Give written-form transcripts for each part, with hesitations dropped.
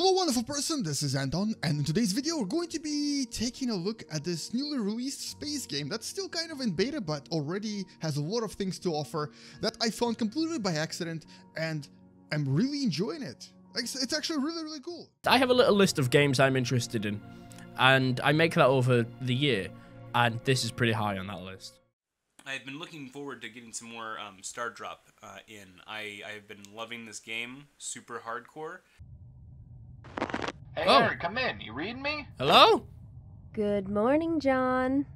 Hello wonderful person, this is Anton, and in today's video we're going to be taking a look at this newly released space game that's still kind of in beta but already has a lot of things to offer that I found completely by accident, and I'm really enjoying it. It's actually really cool. I have a little list of games I'm interested in, and I make that over the year, and this is pretty high on that list. I've been looking forward to getting some more STARDROP in. I've been loving this game, super hardcore. Hey, Oh. Eric, come in. You reading me? Hello? Good morning, John.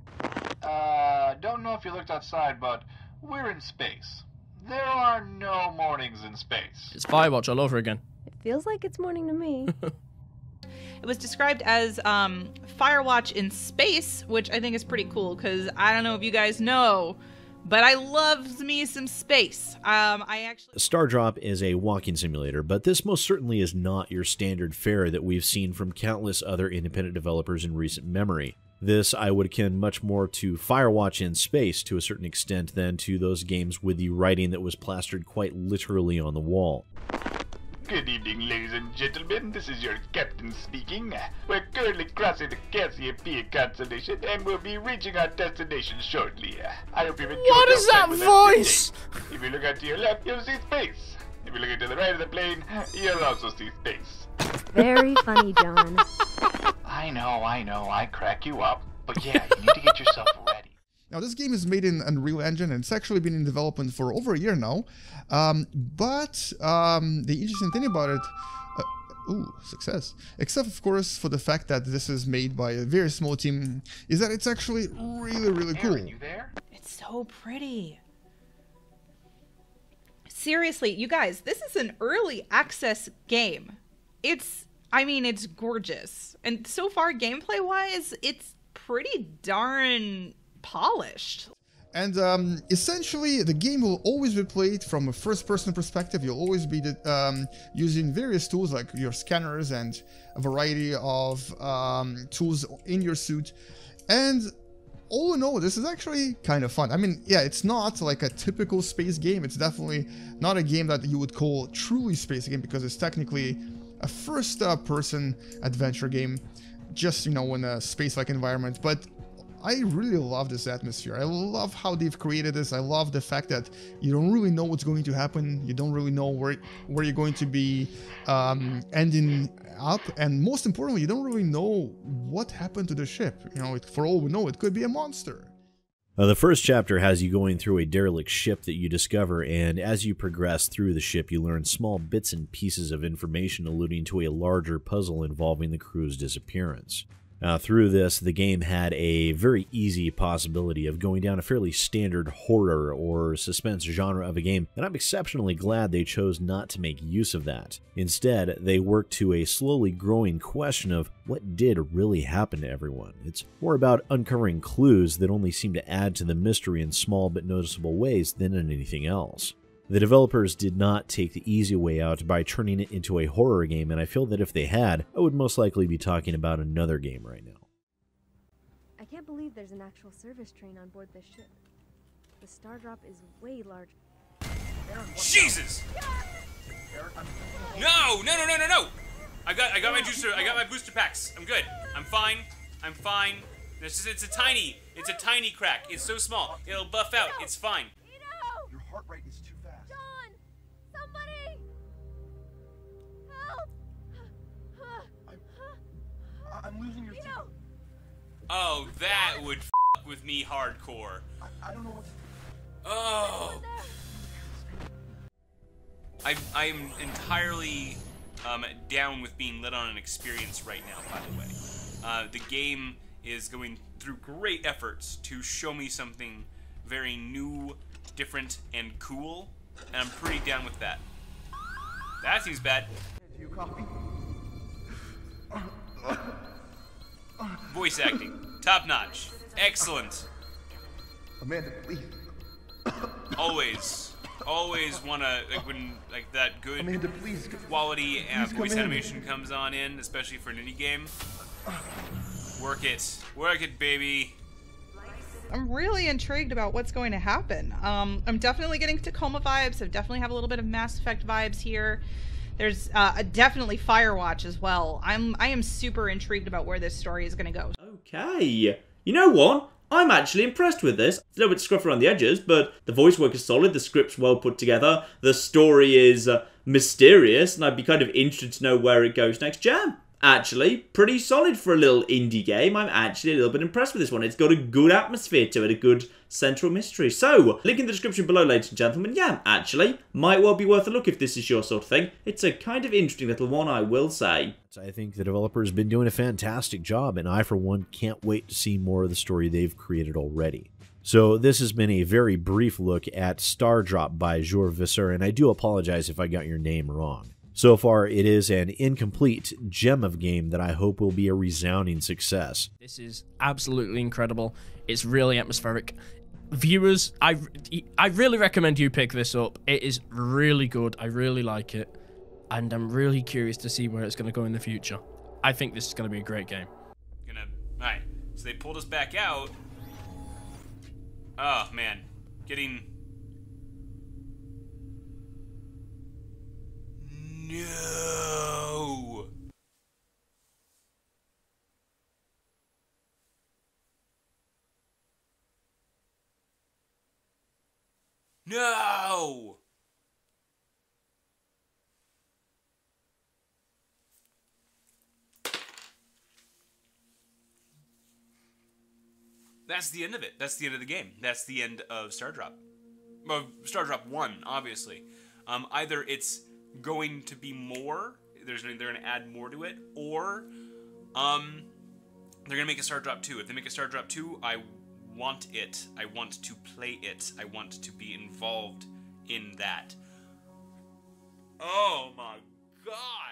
Don't know if you looked outside, but we're in space. There are no mornings in space. It's Firewatch all over again. It feels like it's morning to me. It was described as Firewatch in space, which I think is pretty cool, because I don't know if you guys know, but I love me some space. STARDROP is a walking simulator, but this most certainly is not your standard fare that we've seen from countless other independent developers in recent memory. This I would akin much more to Firewatch in space to a certain extent than to those games with the writing that was plastered quite literally on the wall. Good evening, ladies and gentlemen. This is your captain speaking. We're currently crossing the Cassiopeia constellation and will be reaching our destination shortly. I hope you've enjoyed What is your that time with us voice? today. If you look out to your left, you'll see space. If you look to the right of the plane, you'll also see space. Very funny, John. I know, I crack you up. But yeah, you need to get yourself ready. Now this game is made in Unreal Engine and it's actually been in development for over a year now, but the interesting thing about it, ooh, success, except of course for the fact that this is made by a very small team, is that it's actually really cool. Aaron, you there? It's so pretty. Seriously, you guys, this is an early access game. It's gorgeous. And so far, gameplay-wise, it's pretty darn polished. And essentially, the game will always be played from a first-person perspective. You'll always be using various tools like your scanners and a variety of tools in your suit. And all in all, this is actually kind of fun. I mean, yeah, it's not like a typical space game. It's definitely not a game that you would call truly space game because it's technically a first-person adventure game, just, you know, in a space-like environment. But I really love this atmosphere. I love how they've created this. I love the fact that you don't really know what's going to happen. You don't really know where you're going to be ending up. And most importantly, you don't really know what happened to the ship. You know, for all we know, it could be a monster. The first chapter has you going through a derelict ship that you discover, and as you progress through the ship, you learn small bits and pieces of information alluding to a larger puzzle involving the crew's disappearance. Through this, the game had a very easy possibility of going down a fairly standard horror or suspense genre of a game, and I'm exceptionally glad they chose not to make use of that. Instead, they worked to a slowly growing question of what did really happen to everyone. It's more about uncovering clues that only seem to add to the mystery in small but noticeable ways than in anything else. The developers did not take the easy way out by turning it into a horror game, and I feel that if they had, I would most likely be talking about another game right now. I can't believe there's an actual service train on board this ship. The STARDROP is way larger. Jesus! No! I got my juicer. I got my booster packs. I'm good. I'm fine. It's a tiny crack. It's so small. It'll buff out. It's fine. Your heart rate is too fast. John! Somebody! Help! I'm losing your teeth. Oh, that would f with me hardcore. I don't know what to do. Oh. I'm entirely down with being lit on an experience right now, by the way. The game is going through great efforts to show me something very new, different, and cool, and I'm pretty down with that. That seems bad. Do you copy? Voice acting, top notch, excellent. Amanda, please. Always wanna, like, when like that good Amanda, please. quality and Please voice come in. animation comes on in, especially for an indie game. Work it, baby. I'm really intrigued about what's going to happen. I'm definitely getting Tacoma vibes. I definitely have a little bit of Mass Effect vibes here. There's definitely Firewatch as well. I am super intrigued about where this story is going to go. Okay. You know what? I'm actually impressed with this. It's a little bit scruff around the edges, but the voice work is solid, the script's well put together, the story is mysterious, and I'd be kind of interested to know where it goes next. Jam, actually, pretty solid for a little indie game. I'm actually a little bit impressed with this one. It's got a good atmosphere to it, a good central mystery. So, link in the description below, ladies and gentlemen. Yeah, actually, might well be worth a look if this is your sort of thing. It's a kind of interesting little one, I will say. I think the developer's been doing a fantastic job, and I, for one, can't wait to see more of the story they've created already. So this has been a very brief look at STARDROP by Joure, and I do apologize if I got your name wrong. So far, it is an incomplete gem of game that I hope will be a resounding success. This is absolutely incredible. It's really atmospheric. Viewers, I really recommend you pick this up. It is really good. I really like it. And I'm really curious to see where it's going to go in the future. I think this is going to be a great game. Alright, so they pulled us back out. Oh, man. No! No! That's the end of it. That's the end of the game. That's the end of STARDROP. Well, STARDROP 1, obviously. Either it's going to be more, they're going to add more to it, or they're going to make a STARDROP 2. If they make a STARDROP 2, I want it. I want to play it. I want to be involved in that. Oh my god!